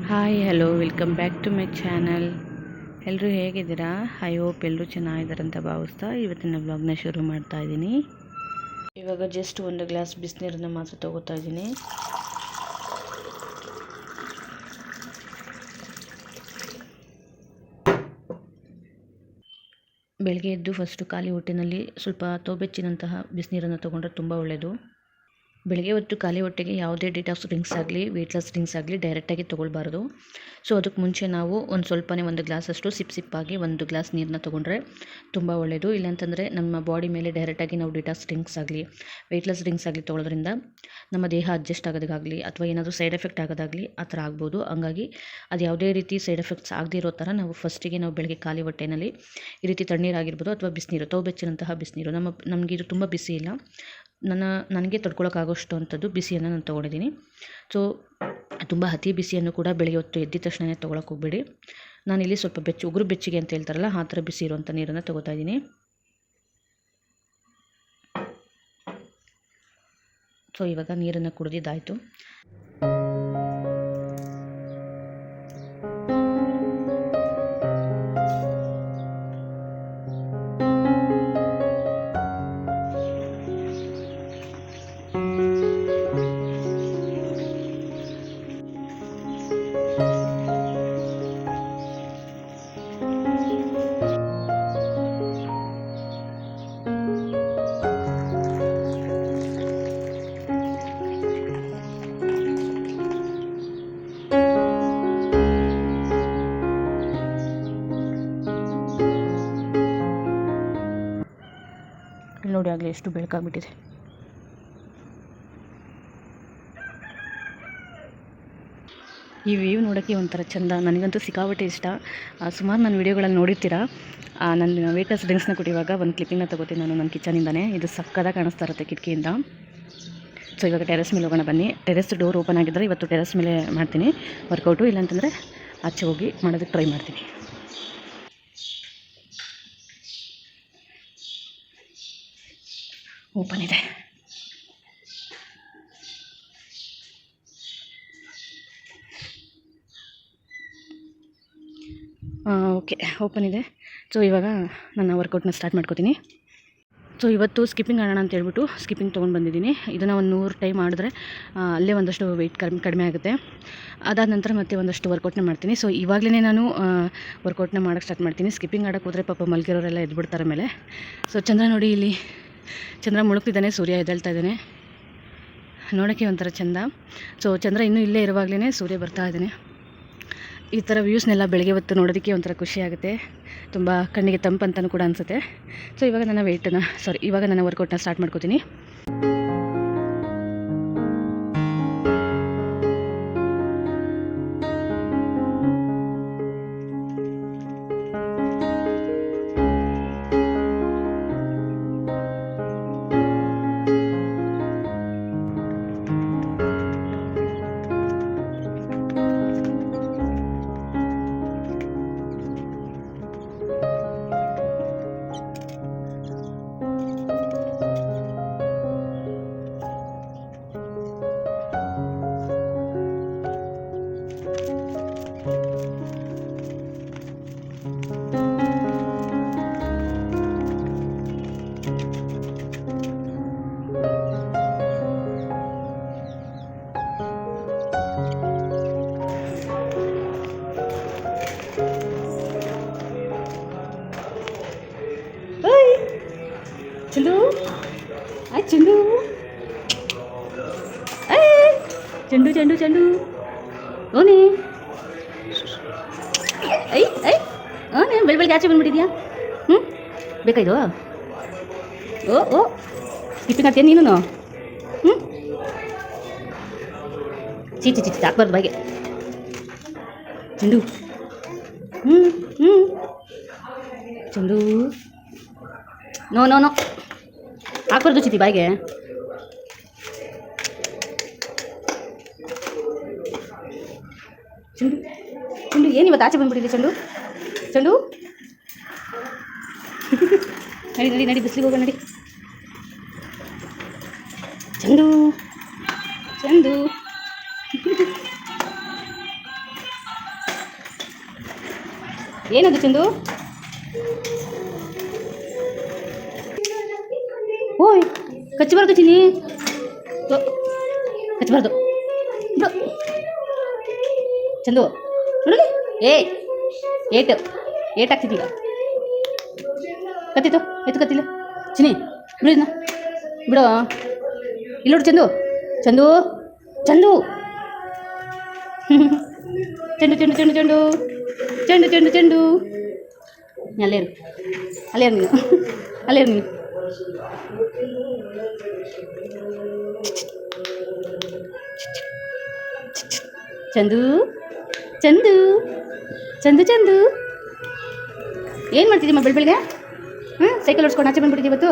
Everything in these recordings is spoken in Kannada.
Hi hello welcome back to my channel. ಎಲ್ಲರೂ ಹೇಗಿದ್ದೀರಾ? ಐ ಹೋಪ್ ಎಲ್ಲರೂ ಚೆನ್ನಾಗಿದ್ದಾರೆ ಅಂತ ಭಾವಿಸ್ತಾ ಇವತ್ತಿನ ವ್ಲಾಗ್ನ ಶುರು ಮಾಡ್ತಾ ಇದ್ದೀನಿ. ಇವಾಗ ಜಸ್ಟ್ ಒಂದು ಗ್ಲಾಸ್ ಬಿಸಿನೀರನ್ನು ಮಾತ್ರ ತಗೋತಾ ಇದ್ದೀನಿ. ಬೆಳಗ್ಗೆ ಎದ್ದು ಫಸ್ಟು ಖಾಲಿ ಹೊಟ್ಟೆನಲ್ಲಿ ಸ್ವಲ್ಪ ತೋಬೆಚ್ಚಿನಂತಹ ಬಿಸಿನೀರನ್ನು ತೊಗೊಂಡ್ರೆ ತುಂಬ ಒಳ್ಳೆಯದು. ಬೆಳಗ್ಗೆ ಹೊತ್ತು ಖಾಲಿ ಹೊಟ್ಟೆಗೆ ಯಾವುದೇ ಡಿಟಾಕ್ಸ್ ಡ್ರಿಂಕ್ಸ್ ಆಗಲಿ ವೆಯ್ಟ್ ಲಾಸ್ ಡ್ರಿಂಕ್ಸ್ ಆಗಲಿ ಡೈರೆಕ್ಟಾಗಿ ತೊಗೊಳ್ಬಾರ್ದು. ಸೊ ಅದಕ್ಕೆ ಮುಂಚೆ ನಾವು ಒಂದು ಗ್ಲಾಸಷ್ಟು ಸಿಪ್ಪಾಗಿ ಒಂದು ಗ್ಲಾಸ್ ನೀರನ್ನ ತೊಗೊಂಡ್ರೆ ತುಂಬ ಒಳ್ಳೆಯದು. ಇಲ್ಲಾಂತಂದರೆ ನಮ್ಮ ಬಾಡಿ ಮೇಲೆ ಡೈರೆಕ್ಟಾಗಿ ನಾವು ಡಿಟಾಕ್ಸ್ ಡ್ರಿಂಕ್ಸ್ ಆಗಲಿ ವೆಯ್ಟ್ ಲಾಸ್ ಡ್ರಿಂಕ್ಸ್ ಆಗಲಿ ತೊಗೊಳೋದ್ರಿಂದ ನಮ್ಮ ದೇಹ ಅಡ್ಜಸ್ಟ್ ಆಗೋದಾಗಲಿ ಅಥವಾ ಏನಾದರೂ ಸೈಡ್ ಎಫೆಕ್ಟ್ ಆಗೋದಾಗಲಿ ಆ ಥರ ಆಗ್ಬೋದು. ಹಂಗಾಗಿ ಅದು ಯಾವುದೇ ರೀತಿ ಸೈಡ್ ಎಫೆಕ್ಟ್ಸ್ ಆಗದೇ ಇರೋ ಥರ ನಾವು ಫಸ್ಟಿಗೆ ನಾವು ಬೆಳಗ್ಗೆ ಖಾಲಿ ಹೊಟ್ಟೆನಲ್ಲಿ ಈ ರೀತಿ ತಣ್ಣೀರಾಗಿರ್ಬೋದು ಅಥವಾ ಬಿಸಿನೀರು ತೋಬೆಚ್ಚಿನಂತಹ ಬಿಸಿನೀರು ನಮಗೆ ಇದು ತುಂಬ ಬಿಸಿ ಇಲ್ಲ, ನನಗೆ ತಡ್ಕೊಳಕ್ಕಾಗೋಷ್ಟು ಅಂಥದ್ದು ಬಿಸಿಯನ್ನು ನಾನು ತೊಗೊಂಡಿದ್ದೀನಿ. ಸೊ ತುಂಬ ಅತಿ ಬಿಸಿಯನ್ನು ಕೂಡ ಬೆಳಗ್ಗೆ ಹೊತ್ತು ಎದ್ದ ತಕ್ಷಣವೇ ತೊಗೊಳಕ್ಕೆ ಹೋಗಬೇಡಿ. ನಾನಿಲ್ಲಿ ಸ್ವಲ್ಪ ಉಗುರು ಬೆಚ್ಚಗೆ ಅಂತ ಹೇಳ್ತಾರಲ್ಲ ಆ ಥರ ಬಿಸಿ ಇರುವಂಥ ನೀರನ್ನು ತೊಗೋತಾ ಇದ್ದೀನಿ. ಸೊ ಇವಾಗ ನೀರನ್ನು ಕುಡಿದಿದ್ದಾಯಿತು. ನೋಡಿ ಆಗಲಿ ಎಷ್ಟು ಬೆಳಕಾಗ್ಬಿಟ್ಟಿದೆ. ಈ ವ್ಯೂ ನೋಡೋಕ್ಕೆ ಒಂಥರ ಚೆಂದ. ನನಗಂತೂ ಸಿಕ್ಕಾಪಟ್ಟೆ ಇಷ್ಟ. ಸುಮಾರು ನನ್ನ ವೀಡಿಯೋಗಳಲ್ಲಿ ನೋಡಿರ್ತೀರ. ನನ್ನ ವೆಯ್ಟ್ ಲಾಸ್ ಡ್ರಿಂಕ್ಸ್ನ ಕುಡಿಯುವಾಗ ಒಂದು ಕ್ಲಿಪ್ಪಿಂಗ್ನ ತೊಗೋತೀನಿ ನಾನು ನನ್ನ ಕಿಚನಿಂದನೇ. ಇದು ಸಕ್ಕದಾಗಿ ಕಾಣಿಸ್ತಾ ಇರುತ್ತೆ ಕಿಟಕಿಯಿಂದ. ಸೊ ಇವಾಗ ಟೆರೆಸ್ ಮೇಲೆ ಹೋಗೋಣ ಬನ್ನಿ. ಟೆರೆಸ್ ಡೋರ್ ಓಪನ್ ಆಗಿದ್ದರೆ ಇವತ್ತು ಟೆರೆಸ್ ಮೇಲೆ ಮಾಡ್ತೀನಿ ವರ್ಕೌಟು, ಇಲ್ಲಾಂತಂದರೆ ಆಚೆ ಹೋಗಿ ಮಾಡೋದಕ್ಕೆ ಟ್ರೈ ಮಾಡ್ತೀನಿ. ಓಪನ್ ಇದೆ. ಓಕೆ, ಓಪನ್ ಇದೆ. ಸೊ ಇವಾಗ ನನ್ನ ವರ್ಕೌಟ್ನ ಸ್ಟಾರ್ಟ್ ಮಾಡ್ಕೋತೀನಿ. ಸೊ ಇವತ್ತು ಸ್ಕಿಪ್ಪಿಂಗ್ ಆಡೋಣ ಅಂತ ಹೇಳ್ಬಿಟ್ಟು ಸ್ಕಿಪ್ಪಿಂಗ್ ತೊಗೊಂಡು ಬಂದಿದ್ದೀನಿ. ಇದನ್ನು ಒಂದು 100 ಟೈಮ್ ಮಾಡಿದ್ರೆ ಅಲ್ಲೇ ಒಂದಷ್ಟು ವೆಯ್ಟ್ ಕಡಿಮೆ ಆಗುತ್ತೆ. ಅದಾದ ನಂತರ ಮತ್ತೆ ಒಂದಷ್ಟು ವರ್ಕೌಟ್ನ ಮಾಡ್ತೀನಿ. ಸೊ ಇವಾಗಲೇ ನಾನು ವರ್ಕೌಟ್ನ ಮಾಡೋಕ್ಕೆ ಸ್ಟಾರ್ಟ್ ಮಾಡ್ತೀನಿ. ಸ್ಕಿಪ್ಪಿಂಗ್ ಆಡೋಕ್ಕೆ ಹೋದರೆ ಪಾಪ ಮಲಗಿರೋರೆಲ್ಲ ಎದ್ಬಿಡ್ತಾರೆ ಮೇಲೆ. ಸೊ ಚಂದ್ರ ನೋಡಿ, ಇಲ್ಲಿ ಚಂದ್ರ ಮುಳುಗ್ತಿದ್ದಾನೆ, ಸೂರ್ಯ ಎದ್ದೇಳ್ತಾ ಇದ್ದಾನೆ. ನೋಡೋಕ್ಕೆ ಒಂಥರ ಚೆಂದ. ಸೊ ಚಂದ್ರ ಇನ್ನೂ ಇಲ್ಲೇ ಇರುವಾಗಲೇ ಸೂರ್ಯ ಬರ್ತಾ ಇದ್ದಾನೆ. ಈ ಥರ ವ್ಯೂಸ್ನೆಲ್ಲ ಬೆಳಗ್ಗೆ ಹೊತ್ತು ನೋಡೋದಕ್ಕೆ ಒಂಥರ ಖುಷಿ ಆಗುತ್ತೆ, ತುಂಬ ಕಣ್ಣಿಗೆ ತಂಪಂತನೂ ಕೂಡ ಅನಿಸುತ್ತೆ. ಸೊ ಇವಾಗ ನನ್ನ ವರ್ಕೌಟ್ನ ಸ್ಟಾರ್ಟ್ ಮಾಡ್ಕೋತೀನಿ. ಚಂದು ಚಂದು ಚಂಡು ಚಂಡು ಚಂಡು ಓನೇ ಓನೇ ಬೆಳಗ್ಗೆ ಆಚೆ ಬಂದ್ಬಿಟ್ಟಿದ್ಯಾ? ಬೇಕಾಯ್ತು? ಓ ಸ್ಕಿಪ್ಪಿಂಗ್ ಆಗ್ತೀಯ ನೀನು? ಚೀಚಿ ಹಾಕ್ಬಾರ್ದು ಬಾಯಿಗೆ. ಚಂಡು ಚಂದು ನೋ ಹಾಕ್ಬಾರ್ದು ಚಿತಿ ಬಾಯಿಗೆ. ಚಂಡು ಏನು ಇವತ್ತು ಆಚೆ ಬಂದ್ಬಿಟ್ಟಿದೆ? ಚಂಡು ನಡಿ ಬಿಸಿಲಿಗೆ ಹೋಗೋಣ, ನಡಿ. ಚಂದು ಏನದು ಚಂದು? ಓಯ್ ಕಚ್ಚಬಾರ್ದು ಚಿನ್ನಿ, ಕಚ್ಚಬಾರ್ದು ಬಿಡು ಚಂದು. ನೋಡಿ ಏಟ್ ಆಗ್ತಿದ್ದೀಗ. ಕತ್ತಿತ್ತು ಎತ್ತು ಕತ್ತಿಲ್ಲ ಚಿನ್ನಿ, ಬಿಡು ಇದನ್ನ ಬಿಡು. ಇಲ್ಲ ನೋಡು ಚಂದು, ಚಂದು ಚಂದು ಚೆಂಡು ಚೆಂಡು ಚೆಂಡು ಚೆಂಡು ಚೆಂಡು ಚೆಂಡು ಚೆಂಡು. ಅಲ್ಲೇ ಇರು ನೀನು, ಅಲ್ಲೇ ಇರು ನೀನು. ಚಂದು ಚಂದು ಚಂದು ಚಂದು ಏನು ಮಾಡ್ತಿದ್ದೀಮ್ಮ ಬೆಳಗ್ಗೆ? ಸೈಕಲ್ ಓಡಿಸ್ಕೊಂಡು ಆಚೆ ಬಂದ್ಬಿಟ್ಟಿದ್ದೀವಿ ಇವತ್ತು.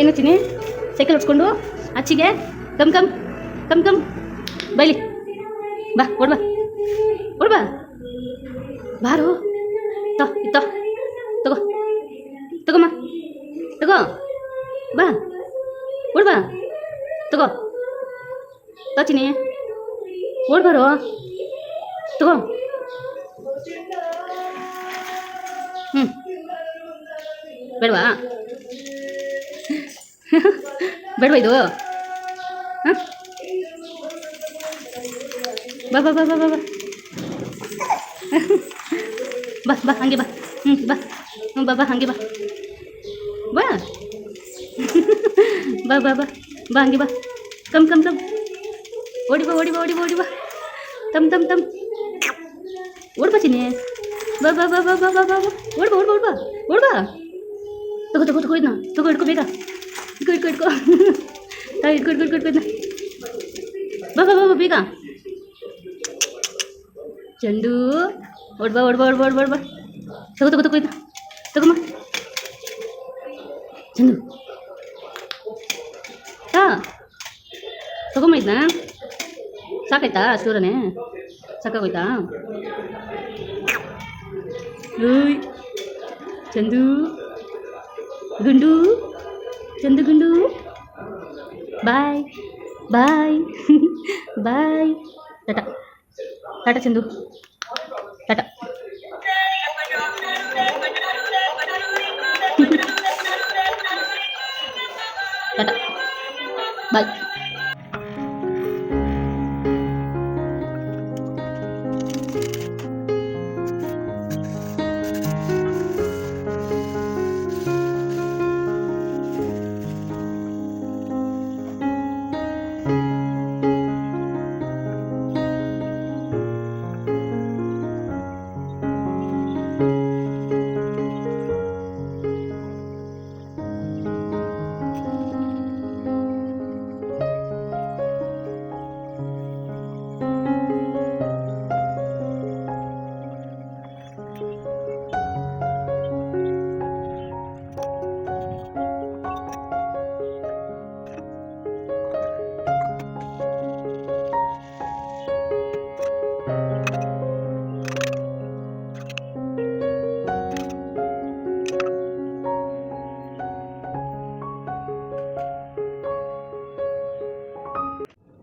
ಏನು ಚಿನ್ನಿ, ಸೈಕಲ್ ಓಡಿಸ್ಕೊಂಡು ಆಚೆಗೆ ಕಮ್ ಕಮ್ ಕಮ್ ಕಮ್ ಬೈಲಿ ಬಾ, ಓಡ್ಬಾ ಓಡ್ಬಾ ಬಾರು. ಇತ್ತೋ ತಗೋ ತಗೋಮ್ಮ, ತಗೋ ಬಾ ಓಡ್ಬಾ, ತಗೋ ಚಿನ್ನಿ ಓಡ್ಬಾರೋ, ತಗೋ. ಬೇಡವಾ ಬೇಡವಾ ಇದು? ಹಾಂ ಬಾ ಬಾ ಬಾ ಬಾ ಬಾ ಬಾ ಬಾ ಹಾಗೆ ಬಾ. ಬಾ ಬಾ ಬಾ ಹಾಗೆ ಬಾ ಬಾ ಬಾ ಬಾ ಬಾ ಬಾ ಹಾಗೆ ಬಾ. ಕಮ್ ಕಮ್ ಕಮ್ ಓಡಿ ಬಾ ಓಡಿ ಬಾ ಓಡಿ ಬಾ ಓಡಿ ಬಾ. ತಮ್ ತಮ್ ತಮ್ ಓಡ್ಬಾ ಚಿನ್ನಿ, ಬಾ ಬಾ ಬಾ ಬಾ ಬಾ ಬಾ ಬಾ ಓಡ್ಬಾ ಓಡ್ಬಾ ಓಡ್ಬಾ ಓಡ್ಬಾ. ತಗೋ ತಗೋ ತಗೋ ಇದನ್ನ ತಗೋ, ಇಟ್ಕೋ ಬೇಗ, ಇಟ್ಕೋ ಇಟ್ಕೋ ಇಟ್ಕೋ ಇಟ್ಕೋ ಇಟ್ಕೋ ಇಟ್ಕೋ ಇದನ್ನ. ಬಾ ಬಾ ಬಾ ಬಾ ಬೇಗ. ಚಂದು ಓಡ್ಬಾ ಓಡ್ಬಾ ಓಡ್ಬಾ ಓಡ್ಬಾ ಓಡ್ಬಾ. ತಗೋ ತಗೋ ತಗೋ ಇದನ್ನ ತಗೊಮ್ಮ ಚಂದು. ತಗೊಮ್ಮ ಇದನ್ನ. ಸಾಕಾಯ್ತಾ ಅಷ್ಟೂರನೇ? ಸಾಕಾಗೋಯ್ತಾ? ಓಯ್ ಚಂದು ಗುಂಡು, ಚಂದು ಗುಂಡು ಬಾಯ್ ಬಾಯ್ ಬಾಯ್. ಟಾಟಾ ಟಾಟಾ ಚಂದು, ಟಾಟಾ. ಟಾಟಾ ಬಾಯ್.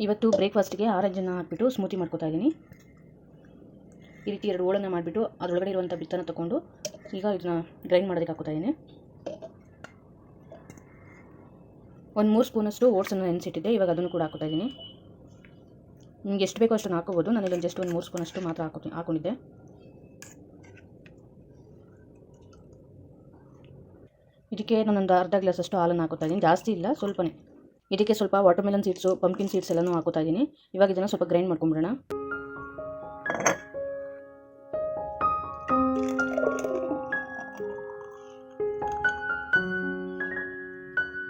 ಇವತ್ತು ಬ್ರೇಕ್ಫಾಸ್ಟ್ಗೆ ಆರೆಂಜನ್ನು ಹಾಕ್ಬಿಟ್ಟು ಸ್ಮೂತಿ ಮಾಡ್ಕೊತಾ ಇದ್ದೀನಿ. ಈ ರೀತಿ 2 ಹೋಳನ್ನು ಮಾಡಿಬಿಟ್ಟು ಅದರೊಳಗಡೆ ಇರುವಂಥ ಬಿತ್ತನ್ನು ತೊಗೊಂಡು ಈಗ ಇದನ್ನ ಗ್ರೈಂಡ್ ಮಾಡೋದಕ್ಕೆ ಹಾಕ್ಕೊತಾ ಇದ್ದೀನಿ. 1-3 ಸ್ಪೂನಷ್ಟು ಓಟ್ಸನ್ನು ನೆನೆಸಿಟ್ಟಿದ್ದೆ, ಇವಾಗ ಅದನ್ನು ಕೂಡ ಹಾಕ್ಕೊತಾ ಇದ್ದೀನಿ. ನಿಮ್ಗೆ ಎಷ್ಟು ಬೇಕೋ ಅಷ್ಟನ್ನು ಹಾಕೋಬೋದು. ನಾನು ಇಲ್ಲಿ ಜಸ್ಟ್ 1-3 ಸ್ಪೂನಷ್ಟು ಮಾತ್ರ ಹಾಕ್ಕೊಂಡಿದ್ದೆ. ಇದಕ್ಕೆ ನಾನೊಂದು ಅರ್ಧ ಗ್ಲಾಸಷ್ಟು ಹಾಲನ್ನು ಹಾಕೋತಾ ಇದ್ದೀನಿ, ಜಾಸ್ತಿ ಇಲ್ಲ, ಸ್ವಲ್ಪನೇ. ಇದಕ್ಕೆ ಸ್ವಲ್ಪ ವಾಟರ್ಮೆಲನ್ ಸೀಡ್ಸು, ಪಂಪ್ಕಿನ್ ಸೀಡ್ಸ್ ಎಲ್ಲನೂ ಹಾಕೋತಾ ಇದ್ದೀನಿ. ಇವಾಗ ಇದನ್ನು ಸ್ವಲ್ಪ ಗ್ರೈಂಡ್ ಮಾಡ್ಕೊಂಬಿಡೋಣ.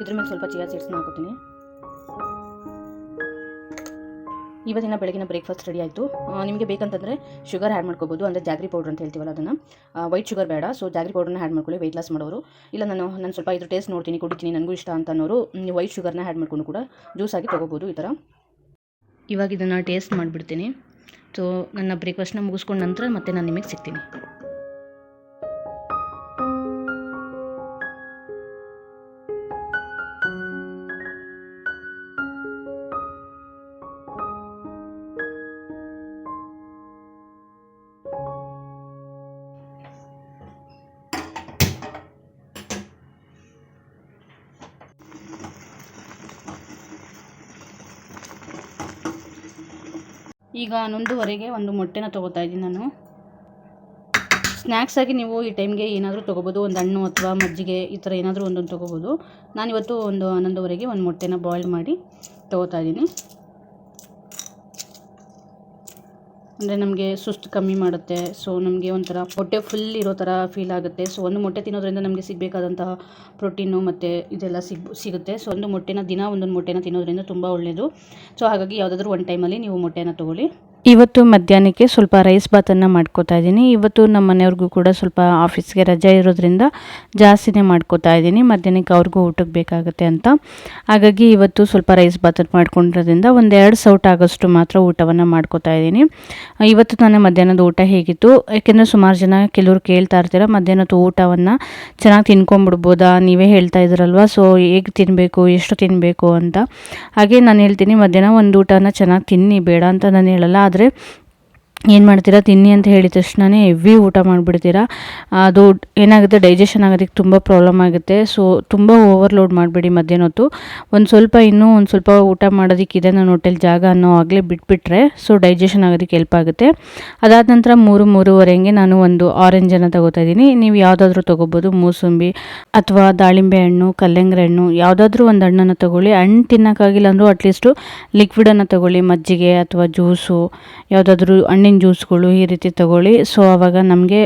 ಇದ್ರ ಮೇಲೆ ಸ್ವಲ್ಪ ಚಿಯಾ ಸೀಡ್ಸ್ನ ಹಾಕೋತೀನಿ. ಇವತ್ತಿನ ಬೆಳಗಿನ ಬ್ರೇಕ್ಫಾಸ್ಟ್ ರೆಡಿ ಆಯಿತು. ನಿಮಗೆ ಬೇಕಂತಂದರೆ ಶುಗರ್ ಆ್ಯಡ್ ಮಾಡ್ಕೋಬೋದು, ಅಂದರೆ ಜಾಗ್ರಿ ಪೌಡ್ರ್ ಅಂತ ಹೇಳ್ತೀವಲ್ಲ ಅದನ್ನು. ವೈಟ್ ಶುಗರ್ ಬೇಡ, ಸೊ ಜಾಗ್ರಿ ಪೌಡ್ರನ್ನ ಆ್ಯಡ್ ಮಾಡ್ಕೊಳ್ಳಿ ವೆಯ್ಟ್ ಲಾಸ್ ಮಾಡೋರು. ಇಲ್ಲ ನಾನು ಸ್ವಲ್ಪ ಇದ್ರ ಟೇಸ್ಟ್ ನೋಡ್ತೀನಿ, ಕುಡಿತೀನಿ, ನನಗೂ ಇಷ್ಟ ಅಂತ ಅನ್ನೋರು ನೀವು ವೈಟ್ ಶುಗರ್ನ ಆ್ಯಡ್ ಮಾಡ್ಕೊಂಡು ಕೂಡ ಜ್ಯೂಸ್ ಆಗಿ ತೊಗೋಬೋದು ಈ ಥರ. ಇವಾಗ ಇದನ್ನು ಟೇಸ್ಟ್ ಮಾಡಿಬಿಡ್ತೀನಿ. ಸೊ ನನ್ನ ಬ್ರೇಕ್ಫಾಸ್ಟ್ನ ಮುಗಿಸ್ಕೊಂಡ ನಂತರ ಮತ್ತೆ ನಾನು ನಿಮಗೆ ಸಿಗ್ತೀನಿ. ಈಗ 11:15ಗೆ ಒಂದು ಮೊಟ್ಟೆನ ತೊಗೋತಾ ಇದ್ದೀನಿ ನಾನು. ಸ್ನ್ಯಾಕ್ಸಾಗಿ ನೀವು ಈ ಟೈಮ್ಗೆ ಏನಾದರೂ ತೊಗೋಬೋದು, ಒಂದು ಹಣ್ಣು ಅಥವಾ ಮಜ್ಜಿಗೆ ಈ ಥರ ಏನಾದರೂ ಒಂದೊಂದು ತೊಗೋಬೋದು. ನಾನಿವತ್ತು ಒಂದು 11:15ಗೆ ಒಂದು ಮೊಟ್ಟೆನ ಬಾಯ್ಲ್ ಮಾಡಿ ತೊಗೋತಾ ಇದ್ದೀನಿ. ಅಂದರೆ ನಮಗೆ ಸುಸ್ತು ಕಮ್ಮಿ ಮಾಡುತ್ತೆ. ಸೊ ನಮಗೆ ಒಂಥರ ಹೊಟ್ಟೆ ಫುಲ್ ಇರೋ ಥರ ಫೀಲ್ ಆಗುತ್ತೆ. ಸೊ ಒಂದು ಮೊಟ್ಟೆ ತಿನ್ನೋದ್ರಿಂದ ನಮಗೆ ಸಿಗಬೇಕಾದಂತಹ ಪ್ರೋಟೀನು ಮತ್ತು ಇದೆಲ್ಲ ಸಿಗುತ್ತೆ. ಸೊ ಒಂದು ಮೊಟ್ಟೆನ ದಿನ ಒಂದೊಂದು ಮೊಟ್ಟೆನ ತಿನ್ನೋದ್ರಿಂದ ತುಂಬ ಒಳ್ಳೆಯದು. ಸೊ ಹಾಗಾಗಿ ಯಾವುದಾದ್ರೂ ಒಂದು ಟೈಮಲ್ಲಿ ನೀವು ಮೊಟ್ಟೆನ ತೊಗೊಳ್ಳಿ. ಇವತ್ತು ಮಧ್ಯಾಹ್ನಕ್ಕೆ ಸ್ವಲ್ಪ ರೈಸ್ ಬಾತನ್ನು ಮಾಡ್ಕೋತಾ ಇದ್ದೀನಿ. ಇವತ್ತು ನಮ್ಮ ಮನೆಯವ್ರಿಗೂ ಕೂಡ ಸ್ವಲ್ಪ ಆಫೀಸ್ಗೆ ರಜೆ ಇರೋದ್ರಿಂದ ಜಾಸ್ತಿನೇ ಮಾಡ್ಕೋತಾ ಇದ್ದೀನಿ. ಮಧ್ಯಾಹ್ನಕ್ಕೆ ಅವ್ರಿಗೂ ಊಟಕ್ಕೆ ಬೇಕಾಗುತ್ತೆ ಅಂತ. ಹಾಗಾಗಿ ಇವತ್ತು ಸ್ವಲ್ಪ ರೈಸ್ ಬಾತನ್ನು ಮಾಡ್ಕೊಂಡಿರೋದ್ರಿಂದ ಒಂದು 2 ಸೌಟ್ ಆಗೋಷ್ಟು ಮಾತ್ರ ಊಟವನ್ನು ಮಾಡ್ಕೋತಾ ಇದ್ದೀನಿ. ಇವತ್ತು ನನ್ನ ಮಧ್ಯಾಹ್ನದ ಊಟ ಹೇಗಿತ್ತು, ಯಾಕೆಂದರೆ ಸುಮಾರು ಜನ ಕೆಲವರು ಕೇಳ್ತಾ ಇರ್ತೀರ ಮಧ್ಯಾಹ್ನದ ಊಟವನ್ನು ಚೆನ್ನಾಗಿ ತಿನ್ಕೊಂಬಿಡ್ಬೋದಾ, ನೀವೇ ಹೇಳ್ತಾ ಇದ್ದೀರಲ್ವ, ಸೊ ಹೇಗೆ ತಿನ್ನಬೇಕು, ಎಷ್ಟು ತಿನ್ನಬೇಕು ಅಂತ. ಹಾಗೆ ನಾನು ಹೇಳ್ತೀನಿ, ಮಧ್ಯಾಹ್ನ ಒಂದು ಊಟನ ಚೆನ್ನಾಗಿ ತಿನ್ನಿ, ಬೇಡ ಅಂತ ನಾನು ಹೇಳಲ್ಲ. ಆದರೆ ಏನು ಮಾಡ್ತೀರಾ, ತಿನ್ನಿ ಅಂತ ಹೇಳಿದ ತಕ್ಷಣವೇ ಹೆವಿ ಊಟ ಮಾಡಿಬಿಡ್ತೀರಾ. ಅದು ಏನಾಗುತ್ತೆ, ಡೈಜೆಷನ್ ಆಗೋದಕ್ಕೆ ತುಂಬ ಪ್ರಾಬ್ಲಮ್ ಆಗುತ್ತೆ. ಸೊ ತುಂಬ ಓವರ್ಲೋಡ್ ಮಾಡಬೇಡಿ ಮಧ್ಯಾಹ್ನ ಹೊತ್ತು. ಒಂದು ಸ್ವಲ್ಪ ಊಟ ಮಾಡೋದಕ್ಕಿದೆ ನನ್ನ ಹೊಟ್ಟೆಲಿ ಜಾಗ ಅನ್ನೋ ಆಗಲೇ ಬಿಟ್ಬಿಟ್ರೆ ಸೊ ಡೈಜೆಷನ್ ಆಗೋದಕ್ಕೆ ಹೆಲ್ಪ್ ಆಗುತ್ತೆ. ಅದಾದ ನಂತರ 3-3:30 ನಾನು ಒಂದು ಆರೆಂಜನ್ನು ತೊಗೋತಾ ಇದ್ದೀನಿ. ನೀವು ಯಾವುದಾದ್ರೂ ತೊಗೋಬೋದು, ಮೂಸಂಬಿ ಅಥವಾ ದಾಳಿಂಬೆ ಹಣ್ಣು, ಕಲ್ಲಂಗಡಿ ಹಣ್ಣು, ಯಾವುದಾದ್ರೂ ಒಂದು ಹಣ್ಣನ್ನು ತೊಗೊಳ್ಳಿ. ಹಣ್ಣು ತಿನ್ನೋಕ್ಕಾಗಿಲ್ಲ ಅಂದರೂ ಅಟ್ಲೀಸ್ಟು ಲಿಕ್ವಿಡನ್ನು ತೊಗೊಳ್ಳಿ, ಮಜ್ಜಿಗೆ ಅಥವಾ ಜ್ಯೂಸು, ಯಾವುದಾದ್ರೂ ಹಣ್ಣಿನ ಜ್ಯೂಸ್ಗಳು ಈ ರೀತಿ ತೊಗೊಳ್ಳಿ. ಸೊ ಆವಾಗ ನಮಗೆ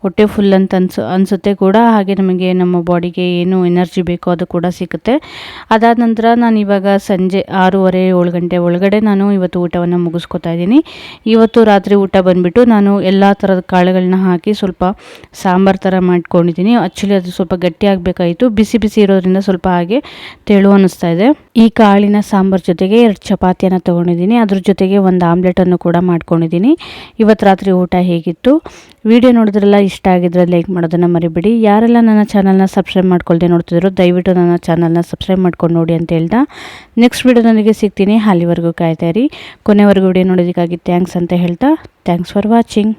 ಹೊಟ್ಟೆ ಫುಲ್ ಅಂತ ಅನಿಸುತ್ತೆ ಕೂಡ, ಹಾಗೆ ನಮಗೆ ನಮ್ಮ ಬಾಡಿಗೆ ಏನು ಎನರ್ಜಿ ಬೇಕೋ ಅದು ಕೂಡ ಸಿಗುತ್ತೆ. ಅದಾದ ನಂತರ ನಾನು ಇವಾಗ ಸಂಜೆ 6:30-7 ಗಂಟೆ ಒಳಗಡೆ ನಾನು ಇವತ್ತು ಊಟವನ್ನು ಮುಗಿಸ್ಕೊತಾ ಇದ್ದೀನಿ. ಇವತ್ತು ರಾತ್ರಿ ಊಟ ಬಂದುಬಿಟ್ಟು ನಾನು ಎಲ್ಲ ಥರದ ಕಾಳುಗಳನ್ನ ಹಾಕಿ ಸ್ವಲ್ಪ ಸಾಂಬಾರು ಥರ ಮಾಡ್ಕೊಂಡಿದ್ದೀನಿ. ಆ್ಯಕ್ಚುಲಿ ಅದು ಸ್ವಲ್ಪ ಗಟ್ಟಿ ಆಗಬೇಕಾಯಿತು, ಬಿಸಿ ಬಿಸಿ ಇರೋದ್ರಿಂದ ಸ್ವಲ್ಪ ಹಾಗೆ ತೆಳು ಅನ್ನಿಸ್ತಾ ಇದೆ. ಈ ಕಾಳಿನ ಸಾಂಬಾರು ಜೊತೆಗೆ 2 ಚಪಾತಿಯನ್ನು ತೊಗೊಂಡಿದ್ದೀನಿ. ಅದ್ರ ಜೊತೆಗೆ ಒಂದು ಆಮ್ಲೆಟನ್ನು ಕೂಡ ಮಾಡ್ಕೊಂಡಿದ್ದೀನಿ. ಇವತ್ತು ರಾತ್ರಿ ಊಟ ಹೇಗಿತ್ತು, ವಿಡಿಯೋ ನೋಡಿದ್ರೆಲ್ಲ ಇಷ್ಟ ಆಗಿದ್ರೆ ಲೈಕ್ ಮಾಡೋದನ್ನು ಮರಿಬೇಡಿ. ಯಾರೆಲ್ಲ ನನ್ನ ಚಾನಲ್ನ ಸಬ್ಸ್ಕ್ರೈಬ್ ಮಾಡ್ಕೊಳ್ದೆ ನೋಡ್ತಿದ್ರು ದಯವಿಟ್ಟು ನನ್ನ ಚಾನಲ್ನ ಸಬ್ಸ್ಕ್ರೈಬ್ ಮಾಡ್ಕೊಂಡು ನೋಡಿ ಅಂತ ಹೇಳ್ತಾ ನೆಕ್ಸ್ಟ್ ವಿಡಿಯೋದೊಂದಿಗೆ ಸಿಗ್ತೀನಿ. ಅಲ್ಲಿವರೆಗೂ ಕಾಯ್ತಾ ಇರಿ. ಕೊನೆವರೆಗೂ ವಿಡಿಯೋ ನೋಡೋದಕ್ಕಾಗಿ ಥ್ಯಾಂಕ್ಸ್ ಅಂತ ಹೇಳ್ತಾ ಥ್ಯಾಂಕ್ಸ್ ಫಾರ್ ವಾಚಿಂಗ್.